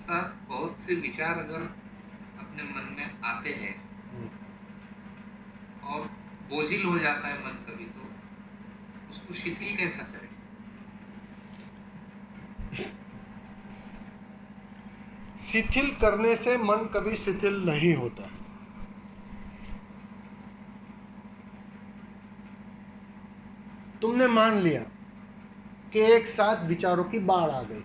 साथ बहुत से विचार अगर अपने मन में आते हैं और बोझिल हो जाता है मन कभी, तो उसको शिथिल कैसा करें? शिथिल करने से मन कभी शिथिल नहीं होता। तुमने मान लिया कि एक साथ विचारों की बाढ़ आ गई,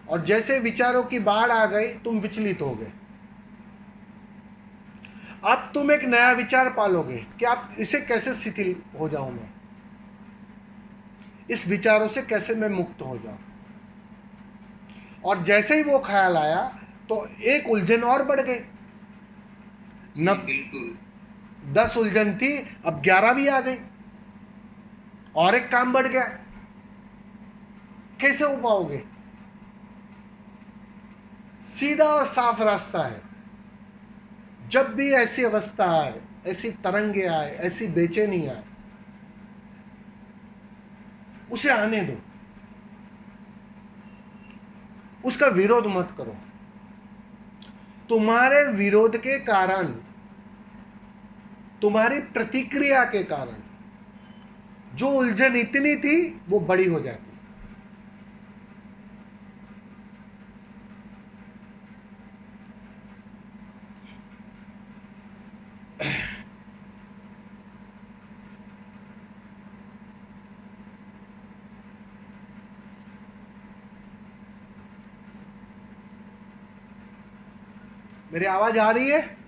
और जैसे विचारों की बाढ़ आ गई तुम विचलित हो गए। अब तुम एक नया विचार पालोगे कि आप इसे कैसे शिथिल हो जाऊं, मैं इस विचारों से कैसे मैं मुक्त हो जाऊं। और जैसे ही वो ख्याल आया तो एक उलझन और बढ़ गई। जी न बिल्कुल। 10 उलझन थी, अब 11 भी आ गई, और एक काम बढ़ गया। कैसे हो पाओगे? सीधा और साफ रास्ता है। जब भी ऐसी अवस्था आए, ऐसी तरंगे आए, ऐसी बेचैनी आए, उसे आने दो, उसका विरोध मत करो। तुम्हारे विरोध के कारण, तुम्हारी प्रतिक्रिया के कारण जो उलझन इतनी थी वो बड़ी हो जाती। मेरी आवाज आ रही है?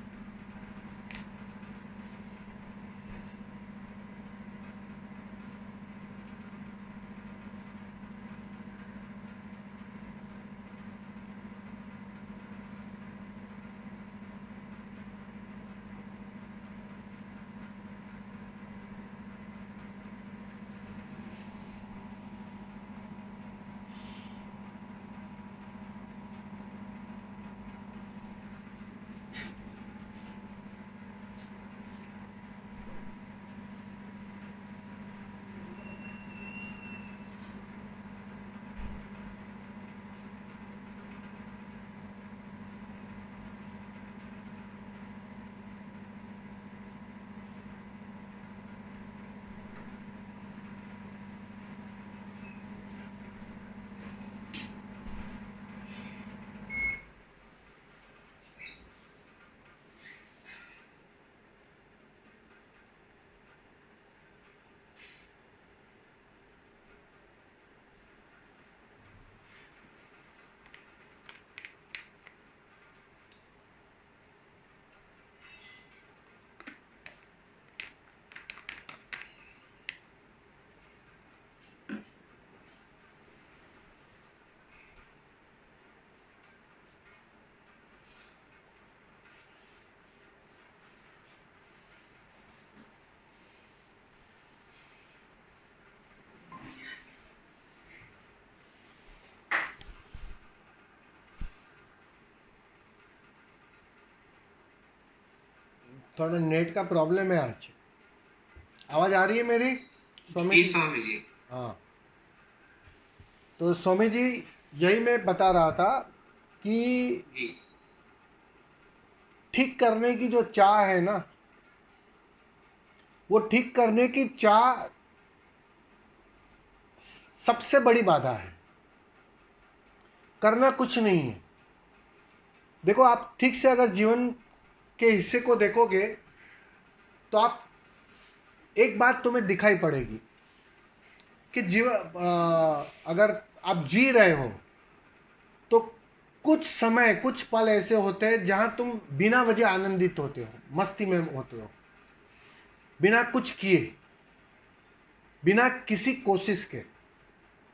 थोड़ा नेट का प्रॉब्लम है आज। आवाज आ रही है मेरी, स्वामी जी जी? स्वामी जी। हाँ, तो स्वामी जी, यही मैं बता रहा था कि जी ठीक करने की जो चाह है ना, वो ठीक करने की चाह सबसे बड़ी बाधा है। करना कुछ नहीं है। देखो, आप ठीक से अगर जीवन के हिस्से को देखोगे तो आप, एक बात तुम्हें दिखाई पड़ेगी कि अगर आप जी रहे हो तो कुछ समय, कुछ पल ऐसे होते हैं जहां तुम बिना वजह आनंदित होते हो, मस्ती में होते हो, बिना कुछ किए, बिना किसी कोशिश के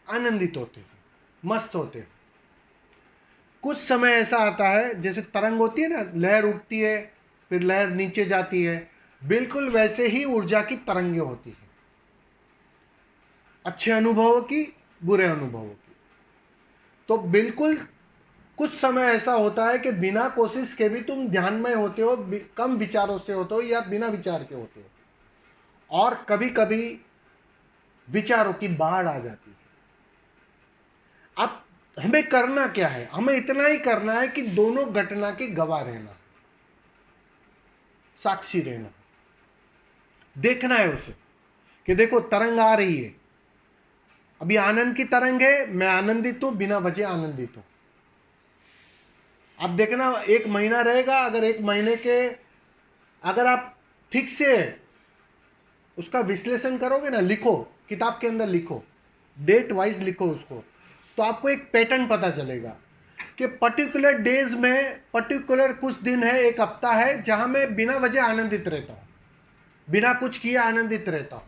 आनंदित होते हो, मस्त होते हो। कुछ समय ऐसा आता है, जैसे तरंग होती है ना, लहर उठती है फिर लहर नीचे जाती है, बिल्कुल वैसे ही ऊर्जा की तरंगे होती है, अच्छे अनुभवों की, बुरे अनुभवों की। तो बिल्कुल कुछ समय ऐसा होता है कि बिना कोशिश के भी तुम ध्यान में होते हो, कम विचारों से होते हो या बिना विचार के होते हो, और कभी कभी विचारों की बाढ़ आ जाती है। अब हमें करना क्या है? हमें इतना ही करना है कि दोनों घटना के गवाह रहना, साक्षी रहना, देखना है उसे कि देखो तरंग आ रही है, अभी आनंद की तरंग है, मैं आनंदित हूं, बिना वजह आनंदित हूं। आप देखना 1 महीना रहेगा, अगर 1 महीने के अगर आप ठीक से उसका विश्लेषण करोगे ना, लिखो, किताब के अंदर लिखो, डेट वाइज लिखो उसको, तो आपको एक पैटर्न पता चलेगा कि पर्टिकुलर डेज में, पर्टिकुलर कुछ दिन है, एक हफ्ता है जहां मैं बिना वजह आनंदित रहता हूं, बिना कुछ किए आनंदित रहता हूं।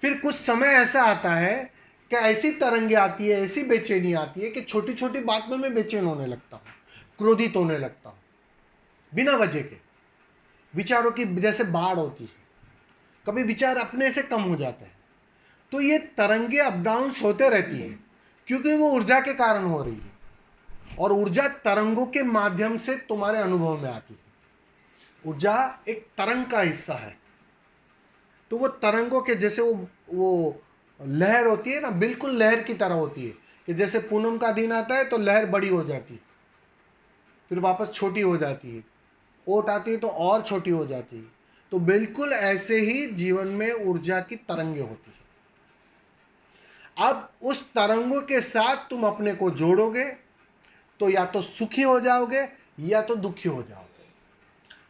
फिर कुछ समय ऐसा आता है कि ऐसी तरंगे आती है, ऐसी बेचैनी आती है कि छोटी छोटी बात में मैं बेचैन होने लगता हूं, क्रोधित होने लगता हूं, बिना वजह के। विचारों की जैसे बाढ़ होती है, कभी विचार अपने से कम हो जाते हैं। तो ये तरंगे अप डाउन्स होते रहती है, क्योंकि वो ऊर्जा के कारण हो रही है, और ऊर्जा तरंगों के माध्यम से तुम्हारे अनुभव में आती है। ऊर्जा एक तरंग का हिस्सा है, तो वो तरंगों के जैसे वो लहर होती है ना, बिल्कुल लहर की तरह होती है, कि जैसे पूनम का दिन आता है तो लहर बड़ी हो जाती है, फिर वापस छोटी हो जाती है, ओट आती है तो और छोटी हो जाती है। तो बिल्कुल ऐसे ही जीवन में ऊर्जा की तरंगे होती है। अब उस तरंगों के साथ तुम अपने को जोड़ोगे तो या तो सुखी हो जाओगे या तो दुखी हो जाओगे,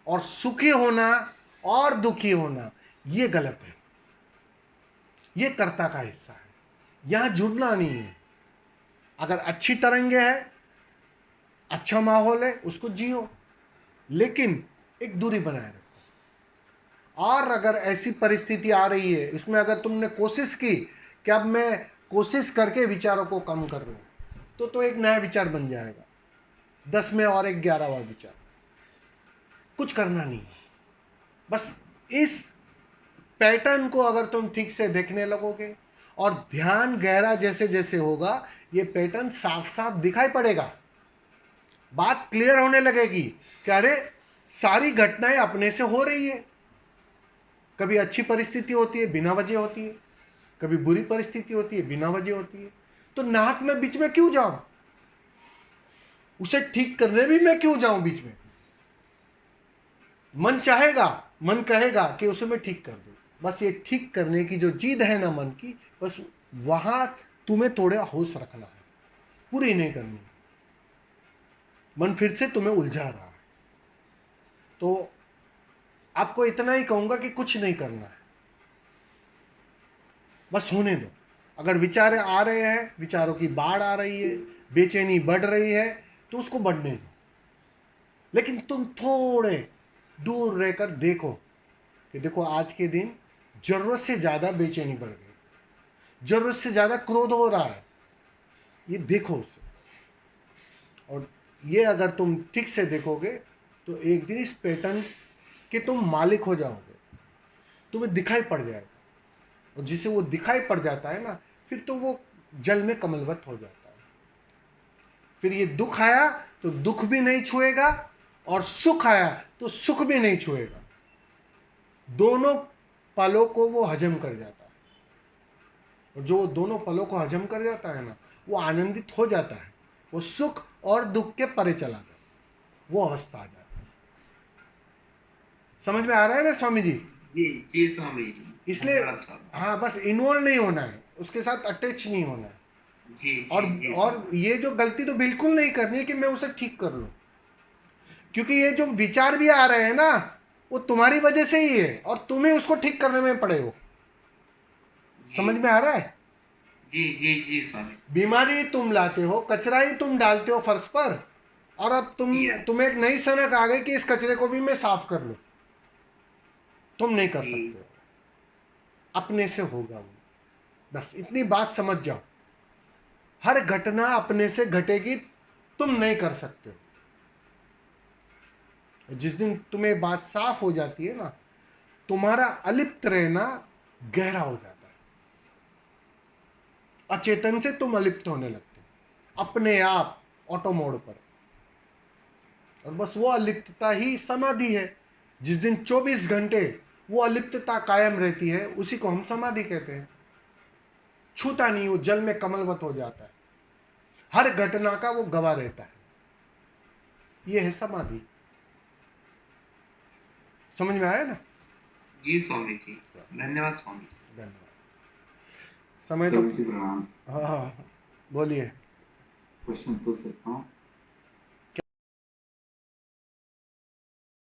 और सुखी होना और दुखी होना ये गलत है, ये कर्ता का हिस्सा है, यहां जुड़ना नहीं है। अगर अच्छी तरंगे है, अच्छा माहौल है, उसको जियो, लेकिन एक दूरी बनाए रखो। और अगर ऐसी परिस्थिति आ रही है, इसमें अगर तुमने कोशिश की कि अब मैं कोशिश करके विचारों को कम कर लूं, तो एक नया विचार बन जाएगा, 10 में और एक 11वां विचार। कुछ करना नहीं, बस इस पैटर्न को अगर तुम ठीक से देखने लगोगे और ध्यान गहरा जैसे जैसे होगा, ये पैटर्न साफ साफ दिखाई पड़ेगा, बात क्लियर होने लगेगी कि अरे सारी घटनाएं अपने से हो रही है। कभी अच्छी परिस्थिति होती है, बिना वजह होती है, कभी बुरी परिस्थिति होती है, बिना वजह होती है। तो नाहक में बीच में क्यों जाऊं? उसे ठीक करने भी मैं क्यों जाऊं बीच में? मन चाहेगा, मन कहेगा कि उसे मैं ठीक कर दूं। बस ये ठीक करने की जो जिद है ना मन की, बस वहां तुम्हें थोड़ा होश रखना है, पूरी नहीं करनी। मन फिर से तुम्हें उलझा रहा है, तो आपको इतना ही कहूंगा कि कुछ नहीं करना है, बस होने दो। अगर विचार आ रहे हैं, विचारों की बाढ़ आ रही है, बेचैनी बढ़ रही है, तो उसको बढ़ने दो, लेकिन तुम थोड़े दूर रहकर देखो कि देखो आज के दिन जरूरत से ज्यादा बेचैनी बढ़ गई, जरूरत से ज्यादा क्रोध हो रहा है, ये देखो उसे। और ये अगर तुम ठीक से देखोगे तो एक दिन इस पैटर्न के तुम मालिक हो जाओगे, तुम्हें दिखाई पड़ जाएगा, और जिसे वो दिखाई पड़ जाता है ना, फिर तो वो जल में कमलवत हो जाता है। फिर ये दुख आया तो दुख भी नहीं छुएगा, और सुख आया तो सुख भी नहीं छुएगा, दोनों पलों को वो हजम कर जाता है। और जो दोनों पलों को हजम कर जाता है ना, वो आनंदित हो जाता है, वो सुख और दुख के परे चला गया, वो अवस्था आ जाती है। समझ में आ रहा है ना स्वामी जी? जी स्वामी जी, इसलिए अच्छा। हाँ, बस इन्वॉल्व नहीं होना है, उसके साथ अटैच नहीं होना है। जी जी और जी और ये जो गलती तो बिल्कुल नहीं करनी है कि मैं उसे ठीक कर लूं, क्योंकि ये जो विचार भी आ रहे हैं ना, वो तुम्हारी वजह से ही है, और तुम्हें उसको ठीक करने में पड़े हो। समझ में आ रहा है? जी जी जी स्वामी। बीमारी तुम लाते हो, कचरा ही तुम डालते हो फर्श पर, और अब तुम्हें एक नई सनक आ गई कि इस कचरे को भी मैं साफ कर लूं। तुम नहीं कर सकते हो, अपने से होगा वो। बस इतनी बात समझ जाओ, हर घटना अपने से घटेगी, तुम नहीं कर सकते हो। जिस दिन तुम्हें बात साफ हो जाती है ना, तुम्हारा अलिप्त रहना गहरा हो जाता है, अचेतन से तुम अलिप्त होने लगते हो अपने आप, ऑटो मोड पर। और बस वो अलिप्तता ही समाधि है। जिस दिन 24 घंटे वो अलिप्तता कायम रहती है, उसी को हम समाधि कहते हैं। छूता नहीं, वो जल में कमलवत हो जाता है। हर घटना का वो गवाह रहता है। ये है समाधि। समझ में आया ना? जी स्वामी जी, धन्यवाद स्वामी जी। धन्यवाद। समय तो स्वामी जी प्रणाम। हाँ हाँ, बोलिए। क्वेश्चन पूछ सकता हूँ?